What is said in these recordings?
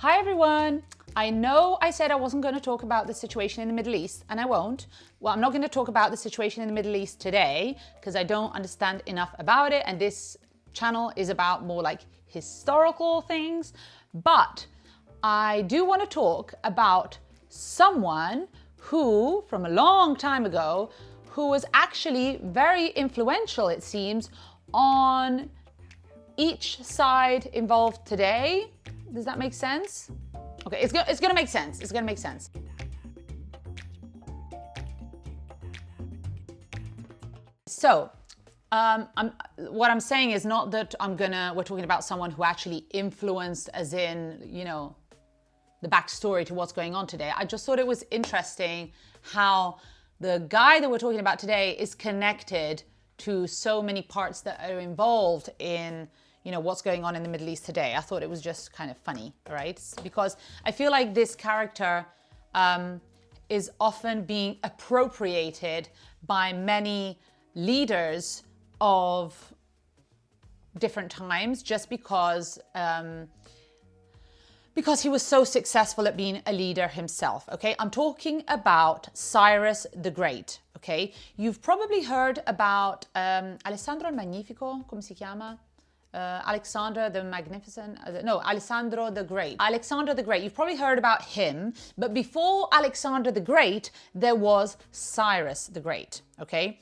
Hi everyone! I know I said I wasn't going to talk about the situation in the Middle East, and I won't. Well, I'm not going to talk about the situation in the Middle East today because I don't understand enough about it, and this channel is about more like historical things. But I do want to talk about someone who, from a long time ago, who was actually very influential, it seems, on each side involved today. Does that make sense? Okay, it's gonna make sense. It's gonna make sense. So, what I'm saying is not that we're talking about someone who actually influenced, as in, you know, the backstory to what's going on today. I just thought it was interesting how the guy that we're talking about today is connected to so many parts that are involved in, you know, what's going on in the Middle East today. I thought it was just kind of funny, right? Because I feel like this character is often being appropriated by many leaders of different times just because he was so successful at being a leader himself, okay? I'm talking about Cyrus the Great, okay? You've probably heard about Alessandro il Magnifico, come si chiama? Alexander the Magnificent, Alessandro the Great. Alexander the Great, you've probably heard about him, but before Alexander the Great, there was Cyrus the Great, okay?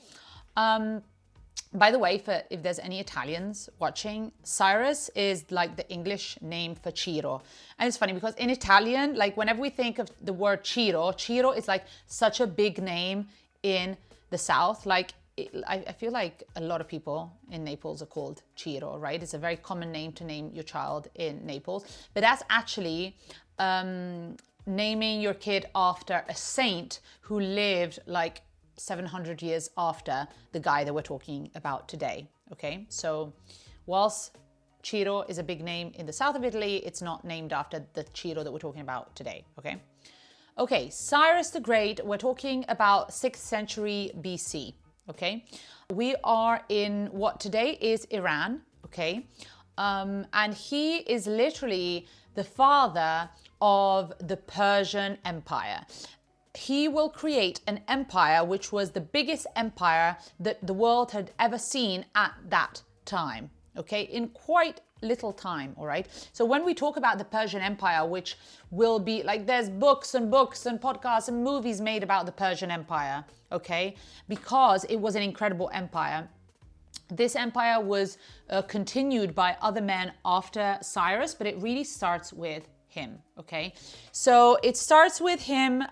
By the way, if there's any Italians watching, Cyrus is like the English name for Ciro. And it's funny because in Italian, like whenever we think of the word Ciro is like such a big name in the South. Like I feel like a lot of people in Naples are called Ciro, right? It's a very common name to name your child in Naples. But that's actually naming your kid after a saint who lived like 700 years after the guy that we're talking about today, okay? So whilst Ciro is a big name in the south of Italy, it's not named after the Ciro that we're talking about today, okay? Okay, Cyrus the Great, we're talking about 6th century BC, okay? We are in what today is Iran, okay? And he is literally the father of the Persian Empire. He will create an empire which was the biggest empire that the world had ever seen at that time, okay? In quite little time, all right? So when we talk about the Persian Empire, which will be like, there's books and podcasts and movies made about the Persian Empire, okay? Because it was an incredible empire. This empire was continued by other men after Cyrus, but it really starts with him, okay? So it starts with him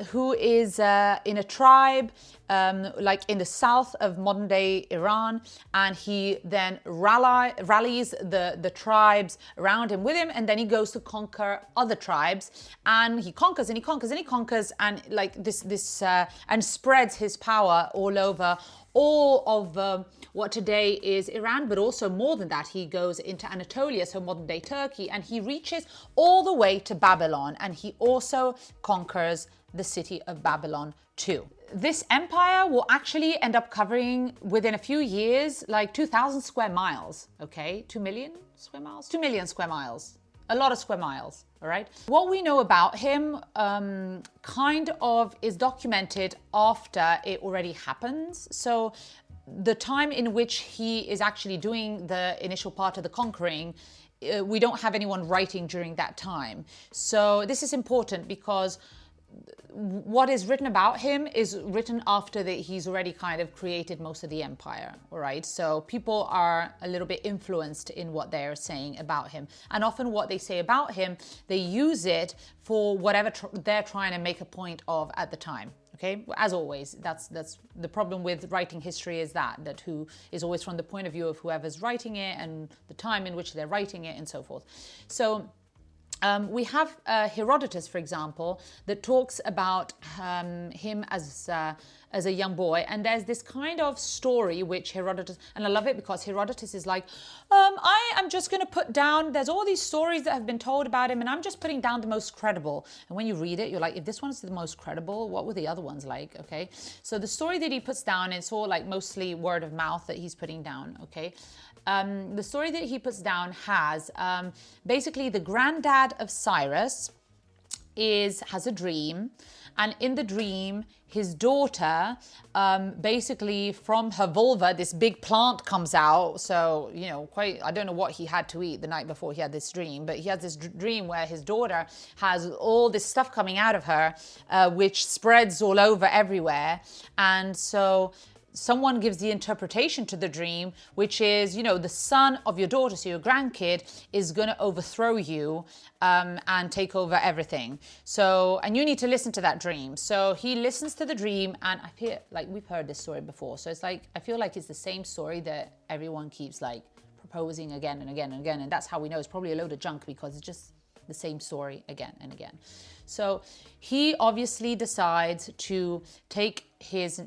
who is in a tribe like in the south of modern day Iran, and he then rallies the tribes around him with him, and then he goes to conquer other tribes, and he conquers and he conquers and he conquers, and like this and spreads his power all over all of what today is Iran, but also more than that, he goes into Anatolia, so modern day Turkey, and he reaches all the way to Babylon, and he also conquers the city of Babylon too. This empire will actually end up covering within a few years like 2,000 square miles, okay? 2 million square miles? 2 million square miles. A lot of square miles, all right? What we know about him kind of is documented after it already happens. So the time in which he is actually doing the initial part of the conquering, we don't have anyone writing during that time. So this is important because what is written about him is written after that he's already kind of created most of the empire, all right? So people are a little bit influenced in what they're saying about him. And often what they say about him, they use it for whatever they're trying to make a point of at the time, okay? As always, that's the problem with writing history, is that who is always from the point of view of whoever's writing it and the time in which they're writing it and so forth. So we have Herodotus, for example, that talks about him as a young boy, and there's this kind of story which Herodotus, and I love it because Herodotus is like, I am just going to put down, there's all these stories that have been told about him, and I'm just putting down the most credible. And when you read it, you're like, if this one's the most credible, what were the other ones like? Okay, so the story that he puts down, it's all like mostly word of mouth that he's putting down, okay? The story that he puts down has basically the granddad granddad of Cyrus has a dream, and in the dream his daughter, basically from her vulva this big plant comes out. So, you know, quite, I don't know what he had to eat the night before he had this dream, but he has this dream where his daughter has all this stuff coming out of her, which spreads all over everywhere. And so someone gives the interpretation to the dream, which is, you know, the son of your daughter, so your grandkid, is going to overthrow you and take over everything. So, and you need to listen to that dream. So he listens to the dream, and I feel like we've heard this story before. So it's like, I feel like it's the same story that everyone keeps like proposing again and again and again. And that's how we know it's probably a load of junk, because it's just the same story again and again. So he obviously decides to take his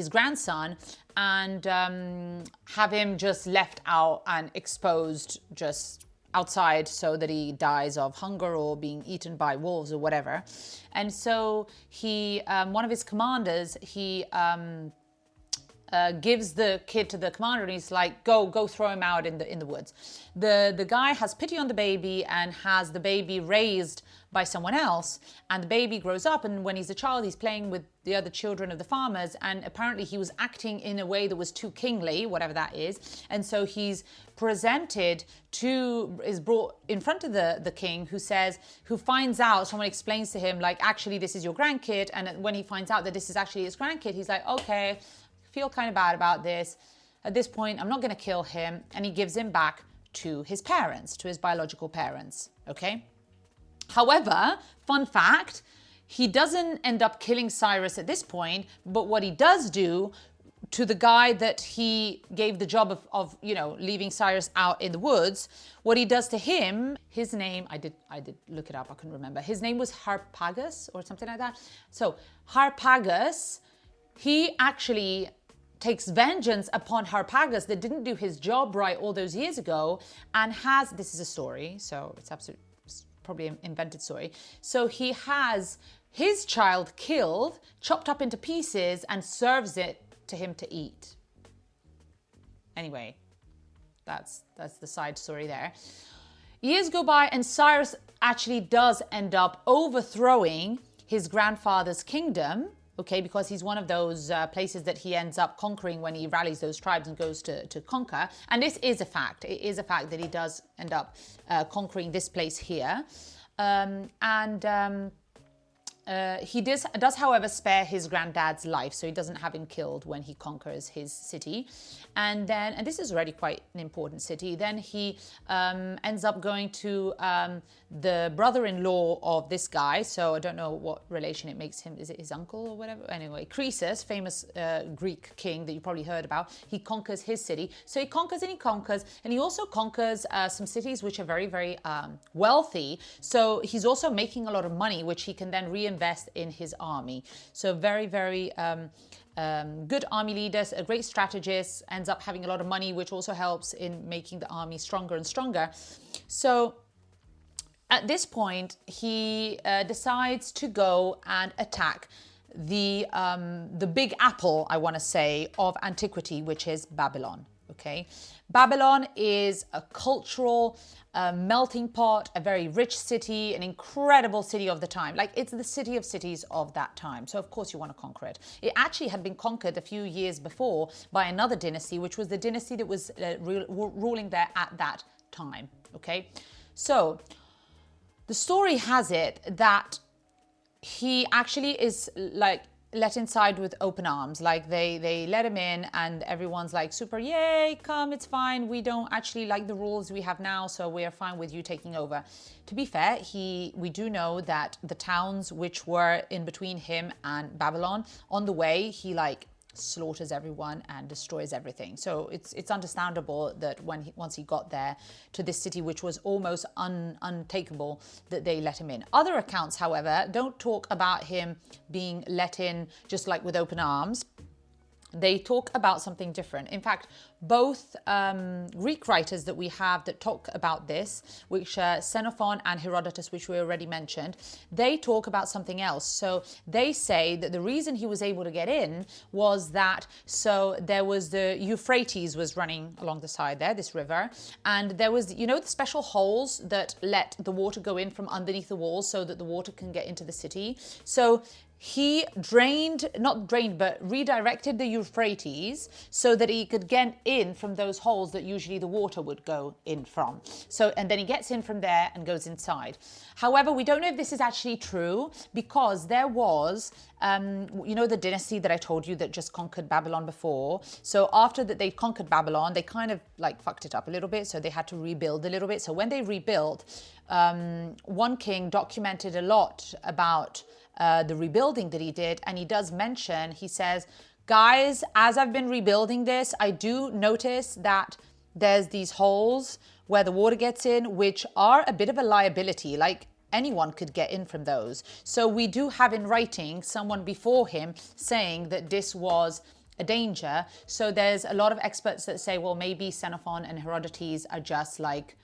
grandson and have him just left out and exposed just outside, so that he dies of hunger or being eaten by wolves or whatever. And so he, one of his commanders, he gives the kid to the commander, and he's like, go throw him out in the woods. The guy has pity on the baby and has the baby raised by someone else, and the baby grows up, and when he's a child he's playing with the other children of the farmers, and apparently he was acting in a way that was too kingly, whatever that is. And so he's brought in front of the king, who finds out, someone explains to him like, actually this is your grandkid. And when he finds out that this is actually his grandkid, he's like, okay, feel kind of bad about this. At this point, I'm not going to kill him. And he gives him back to his parents, to his biological parents. Okay. However, fun fact, he doesn't end up killing Cyrus at this point. But what he does do to the guy that he gave the job of you know, leaving Cyrus out in the woods, what he does to him, his name, I did look it up, I couldn't remember. His name was Harpagus or something like that. So Harpagus, he actually takes vengeance upon Harpagus that didn't do his job right all those years ago, and this is a story, so it's probably an invented story. So he has his child killed, chopped up into pieces, and serves it to him to eat. Anyway, that's the side story there. Years go by, and Cyrus actually does end up overthrowing his grandfather's kingdom. Okay, because he's one of those places that he ends up conquering when he rallies those tribes and goes to conquer. And this is a fact. It is a fact that he does end up conquering this place here. He does, however, spare his granddad's life, so he doesn't have him killed when he conquers his city. And this is already quite an important city. Then he ends up going to the brother-in-law of this guy. So I don't know what relation it makes him. Is it his uncle or whatever? Anyway, Croesus, famous Greek king that you probably heard about. He conquers his city. So he conquers and he conquers, and he also conquers some cities which are very, very wealthy. So he's also making a lot of money, which he can then reinvest in his army. So very, very good army leaders, a great strategist, ends up having a lot of money, which also helps in making the army stronger and stronger. So at this point, he decides to go and attack the big apple, I want to say, of antiquity, which is Babylon. Okay, Babylon is a cultural melting pot, a very rich city, an incredible city of the time. Like, it's the city of cities of that time. So of course you want to conquer it. It actually had been conquered a few years before by another dynasty, which was the dynasty that was ruling there at that time. Okay, so the story has it that he actually is like let inside with open arms. Like they let him in, and everyone's like, super, yay, come, it's fine. We don't actually like the rules we have now, so we are fine with you taking over. To be fair, we do know that the towns which were in between him and Babylon, on the way, he like slaughters everyone and destroys everything. So it's understandable that once he got there to this city, which was almost untakeable, that they let him in. Other accounts, however, don't talk about him being let in just like with open arms. they talk about something different. In fact, both Greek writers that we have that talk about this, which Xenophon and Herodotus, which we already mentioned, they talk about something else. So they say that the reason he was able to get in was that, so there was the Euphrates was running along the side there, this river, and there was, you know, the special holes that let the water go in from underneath the walls so that the water can get into the city. So he but redirected the Euphrates so that he could get in from those holes that usually the water would go in from. So, and then he gets in from there and goes inside. However, we don't know if this is actually true, because there was, you know, the dynasty that I told you that just conquered Babylon before. So after that they conquered Babylon, they kind of like fucked it up a little bit. So they had to rebuild a little bit. So when they rebuilt, one king documented a lot about the rebuilding that he did, and he does mention, he says, guys, as I've been rebuilding this, I do notice that there's these holes where the water gets in, which are a bit of a liability, like anyone could get in from those. So we do have in writing someone before him saying that this was a danger. So there's a lot of experts that say, well, maybe Xenophon and Herodotus are just like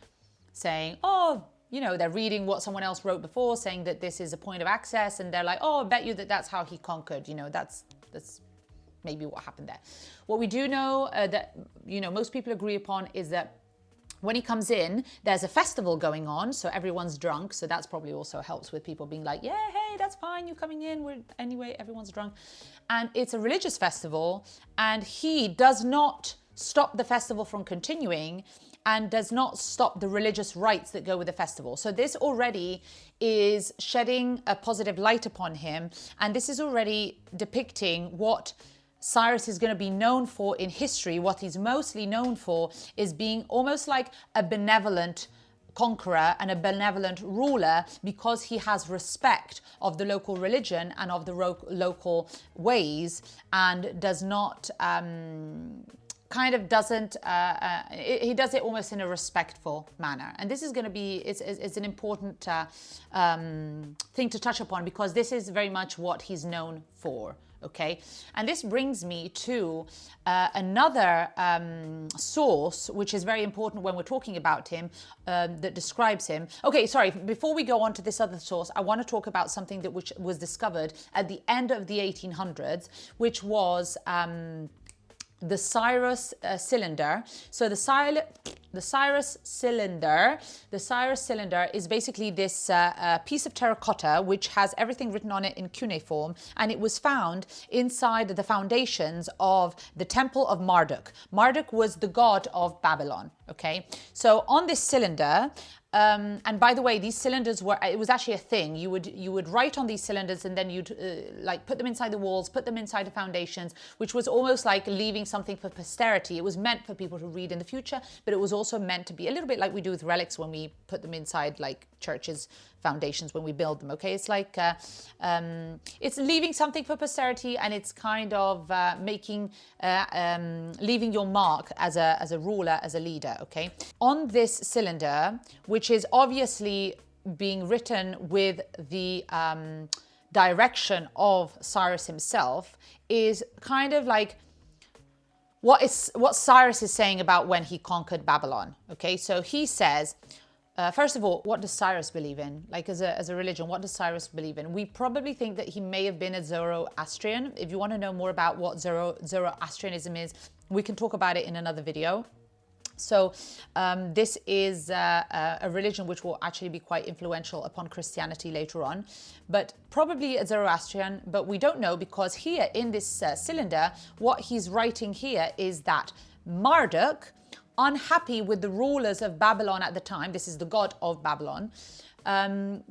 saying, oh, you know, they're reading what someone else wrote before, saying that this is a point of access, and they're like, oh, I bet you that that's how he conquered. You know, that's maybe what happened there. What we do know that, you know, most people agree upon is that when he comes in, there's a festival going on, so everyone's drunk. So that's probably also helps with people being like, yeah, hey, that's fine, you coming in. Anyway, everyone's drunk. And it's a religious festival, and he does not stop the festival from continuing, and does not stop the religious rites that go with the festival. So this already is shedding a positive light upon him, and this is already depicting what Cyrus is going to be known for in history. What he's mostly known for is being almost like a benevolent conqueror and a benevolent ruler, because he has respect of the local religion and of the local ways, and does not he does it almost in a respectful manner. And this is going to be, it's an important thing to touch upon, because this is very much what he's known for. Okay, and this brings me to another source, which is very important when we're talking about him, that describes him. Okay, sorry, before we go on to this other source, I want to talk about something that which was discovered at the end of the 1800s, which was the Cyrus cylinder. So the Cyrus cylinder is basically this piece of terracotta which has everything written on it in cuneiform, and it was found inside the foundations of the temple of Marduk. Marduk was the god of Babylon. Okay, so on this cylinder, and by the way, these cylinders it was actually a thing. You would write on these cylinders, and then you'd like put them inside the walls, put them inside the foundations, which was almost like leaving something for posterity. It was meant for people to read in the future, but it was also meant to be a little bit like we do with relics when we put them inside like churches' foundations when we build them. Okay, it's like it's leaving something for posterity, and it's kind of leaving your mark as a ruler, as a leader. Okay, on this cylinder, which is obviously being written with the direction of Cyrus himself, is kind of like what Cyrus is saying about when he conquered Babylon. Okay, so he says, first of all, what does Cyrus believe in? Like as a religion, what does Cyrus believe in? We probably think that he may have been a Zoroastrian. If you want to know more about what Zoroastrianism is, we can talk about it in another video. So this is a religion which will actually be quite influential upon Christianity later on, but probably a Zoroastrian, but we don't know, because here in this cylinder, what he's writing here is that Marduk, unhappy with the rulers of Babylon at the time, this is the god of Babylon,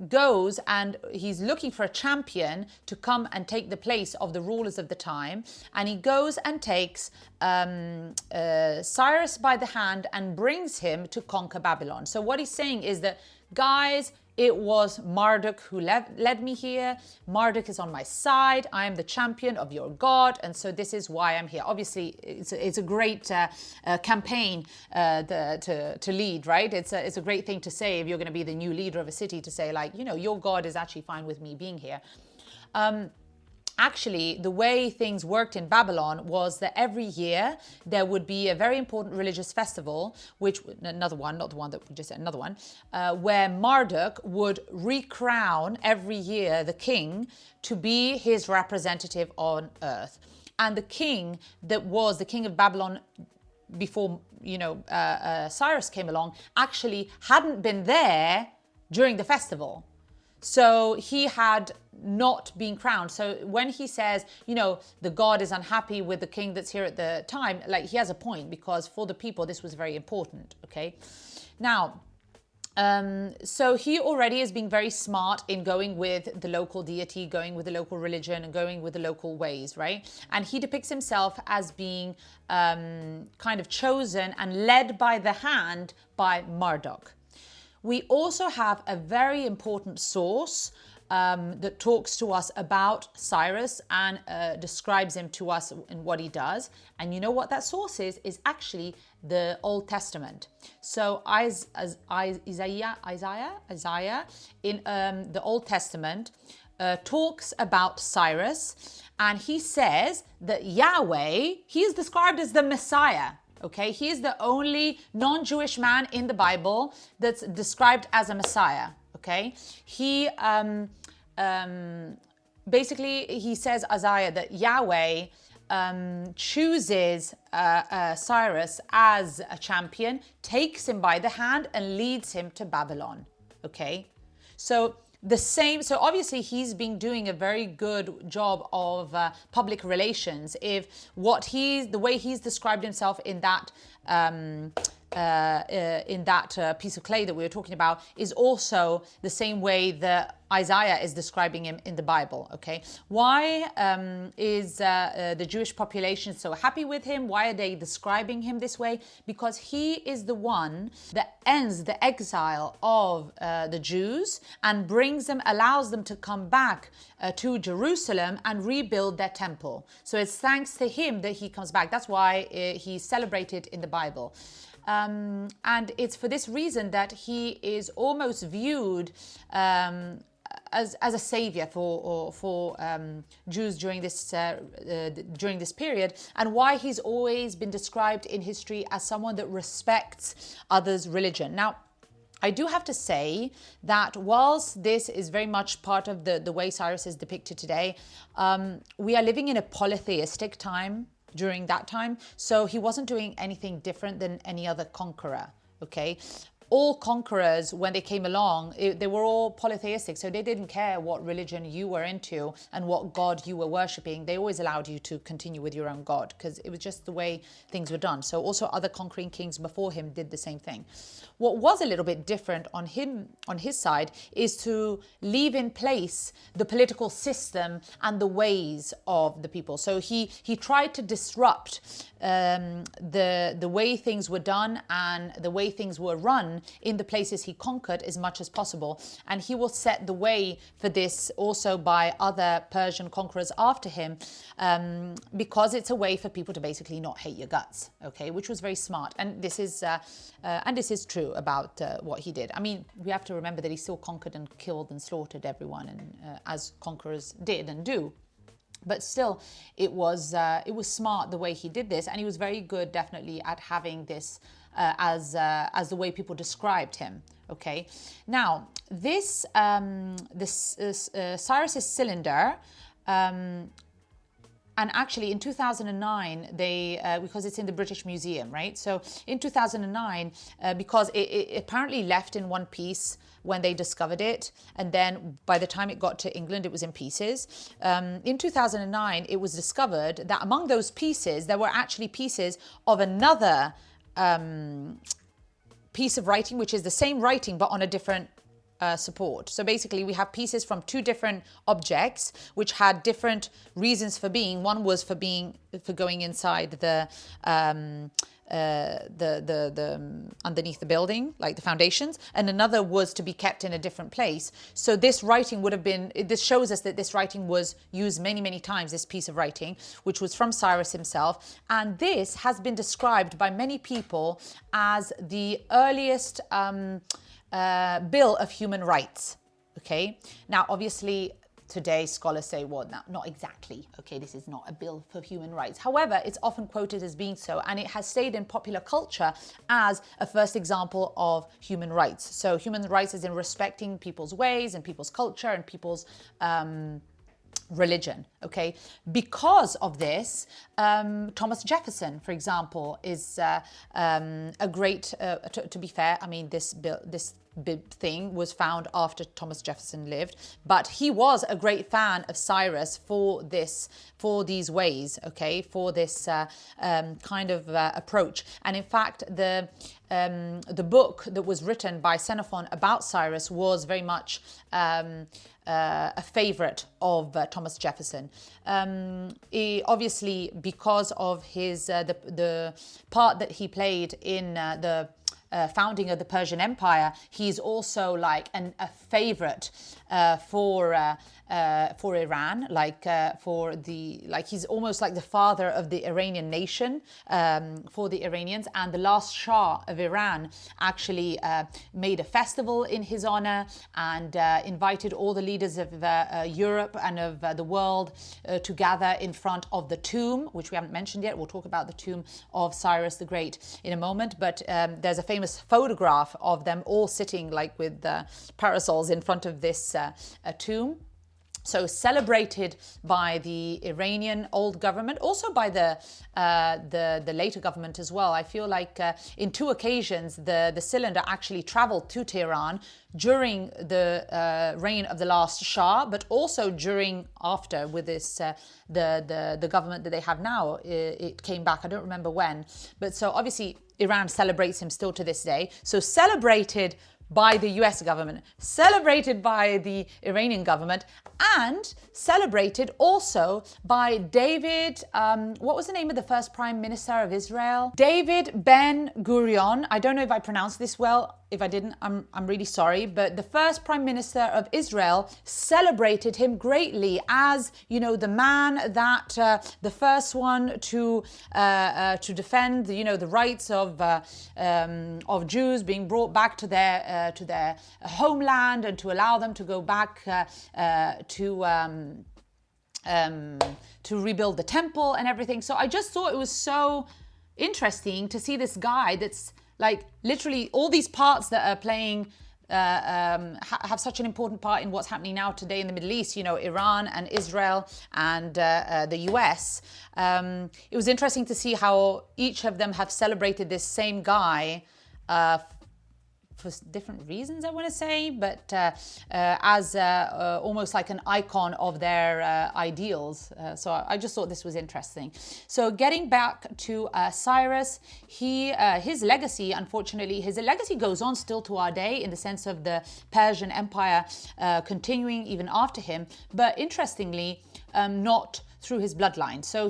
goes and he's looking for a champion to come and take the place of the rulers of the time, and he goes and takes Cyrus by the hand and brings him to conquer Babylon. So what he's saying is that, guys, it was Marduk who led me here. Marduk is on my side. I am the champion of your God, and so this is why I'm here. Obviously, it's a great campaign to lead, right? It's a great thing to say if you're going to be the new leader of a city, to say, like, you know, your God is actually fine with me being here. actually, the way things worked in Babylon was that every year there would be a very important religious festival, which, another one, not the one that we just said, another one, where Marduk would recrown every year the king to be his representative on earth. And the king that was the king of Babylon before, Cyrus came along, actually hadn't been there during the festival. So he had not been crowned. So when he says, the God is unhappy with the king that's here at the time, like, he has a point, because for the people, this was very important, okay? Now, so he already is being very smart in going with the local deity, going with the local religion, and going with the local ways, right? And he depicts himself as being kind of chosen and led by the hand by Marduk. We also have a very important source that talks to us about Cyrus and describes him to us in what he does. And you know what that source is? Is actually the Old Testament. So Isaiah in the Old Testament talks about Cyrus, and he says that Yahweh, he is described as the Messiah. Okay, he is the only non-Jewish man in the Bible that's described as a Messiah. Okay, he basically, he says, Isaiah, that Yahweh chooses Cyrus as a champion, takes him by the hand and leads him to Babylon. Okay, so obviously he's been doing a very good job of public relations. If the way he's described himself in that piece of clay that we were talking about is also the same way that Isaiah is describing him in the Bible, okay? Why is the Jewish population so happy with him? Why are they describing him this way? Because he is the one that ends the exile of the Jews and allows them to come back to Jerusalem and rebuild their temple. So it's thanks to him that he comes back. That's why he's celebrated in the Bible. And it's for this reason that he is almost viewed as a savior for Jews during this period, and why he's always been described in history as someone that respects others' religion. Now, I do have to say that whilst this is very much part of the way Cyrus is depicted today, we are living in a polytheistic time during that time. So he wasn't doing anything different than any other conqueror, okay? All conquerors, when they came along, they were all polytheistic. So they didn't care what religion you were into and what God you were worshipping. They always allowed you to continue with your own God, because it was just the way things were done. So also other conquering kings before him did the same thing. What was a little bit different on his side is to leave in place the political system and the ways of the people. So he tried to disrupt the way things were done and the way things were run in the places he conquered as much as possible. And he will set the way for this also by other Persian conquerors after him, because it's a way for people to basically not hate your guts, okay, which was very smart. And this is true about what he did. I mean, we have to remember that he still conquered and killed and slaughtered everyone, and as conquerors did and do. But still, it was smart the way he did this, and he was very good, definitely, at having this as the way people described him. Okay, now this Cyrus's cylinder. And actually in 2009, because it's in the British Museum, right? So in 2009, because it apparently left in one piece when they discovered it, and then by the time it got to England, it was in pieces. In 2009, it was discovered that among those pieces, there were actually pieces of another piece of writing, which is the same writing, but on a different support. So basically we have pieces from two different objects which had different reasons for being. One was for going inside the underneath the building, like the foundations, and another was to be kept in a different place. So this writing this shows us that this writing was used many, many times, this piece of writing, which was from Cyrus himself. And this has been described by many people as the earliest bill of human rights. Okay, now obviously today scholars say, well, no, not exactly. Okay, this is not a bill for human rights. However, it's often quoted as being so, and it has stayed in popular culture as a first example of human rights. So human rights is in respecting people's ways and people's culture and people's religion. Okay, because of this, Thomas Jefferson, for example, is a great. To be fair, I mean this big thing was found after Thomas Jefferson lived, but he was a great fan of Cyrus for these ways. Okay, for this kind of approach, and in fact, the book that was written by Xenophon about Cyrus was very much a favorite of Thomas Jefferson. Obviously, because of his the part that he played in the founding of the Persian Empire, he's also like a favorite for Iran, he's almost like the father of the Iranian nation for the Iranians. And the last Shah of Iran actually made a festival in his honor and invited all the leaders of Europe and of the world to gather in front of the tomb, which we haven't mentioned yet. We'll talk about the tomb of Cyrus the Great in a moment, but there's a famous photograph of them all sitting like with parasols in front of this tomb. So celebrated by the Iranian old government, also by the later government as well. I feel like in two occasions the cylinder actually traveled to Tehran during the reign of the last Shah, but also after with this the government that they have now. It came back. I don't remember when, but so obviously Iran celebrates him still to this day. So celebrated by the US government, celebrated by the Iranian government, and celebrated also by David, what was the name of the first prime minister of Israel? David Ben Gurion. I don't know if I pronounced this well. If I didn't, I'm really sorry. But the first prime minister of Israel celebrated him greatly as, you know, the man that the first one to defend, you know, the rights of Jews being brought back to their homeland and to allow them to go back to rebuild the temple and everything. So I just thought it was so interesting to see this guy that's like literally all these parts that are playing have such an important part in what's happening now today in the Middle East, you know, Iran and Israel and the US. It was interesting to see how each of them have celebrated this same guy for different reasons, I want to say, but as almost like an icon of their ideals. So I just thought this was interesting. So getting back to Cyrus, his legacy, unfortunately, his legacy goes on still to our day in the sense of the Persian Empire continuing even after him, but interestingly, not through his bloodline. So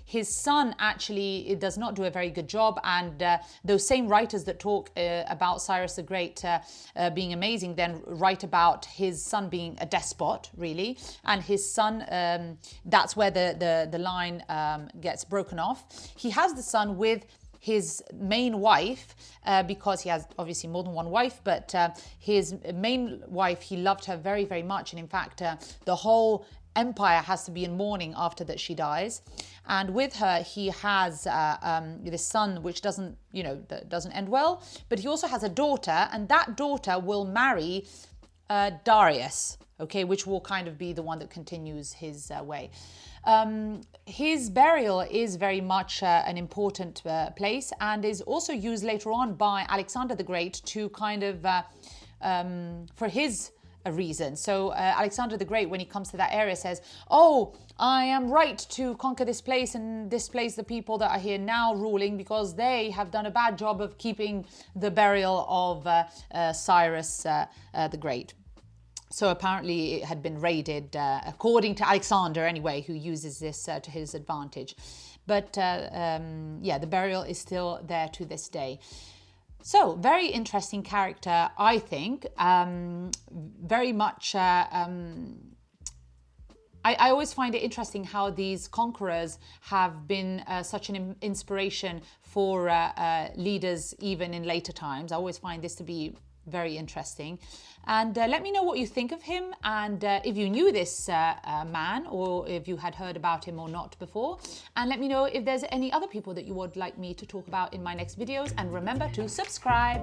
his son actually does not do a very good job, and those same writers that talk about Cyrus the Great being amazing then write about his son being a despot, really, and his son, that's where the line gets broken off. He has the son with his main wife, because he has obviously more than one wife, but his main wife, he loved her very, very much. And in fact, the whole empire has to be in mourning after that she dies. And with her, he has this son, which doesn't end well, but he also has a daughter, and that daughter will marry Darius, okay, which will kind of be the one that continues his way. His burial is very much an important place, and is also used later on by Alexander the Great to kind of for his a reason. So Alexander the Great, when he comes to that area, says, "Oh, I am right to conquer this place and displace the people that are here now ruling, because they have done a bad job of keeping the burial of Cyrus the Great." So apparently it had been raided, according to Alexander anyway, who uses this to his advantage. But yeah, the burial is still there to this day. So, very interesting character, I think. Very much, I always find it interesting how these conquerors have been such an inspiration for leaders even in later times. I always find this to be Very interesting. And let me know what you think of him, and if you knew this man, or if you had heard about him or not before. And let me know if there's any other people that you would like me to talk about in my next videos. And remember to subscribe.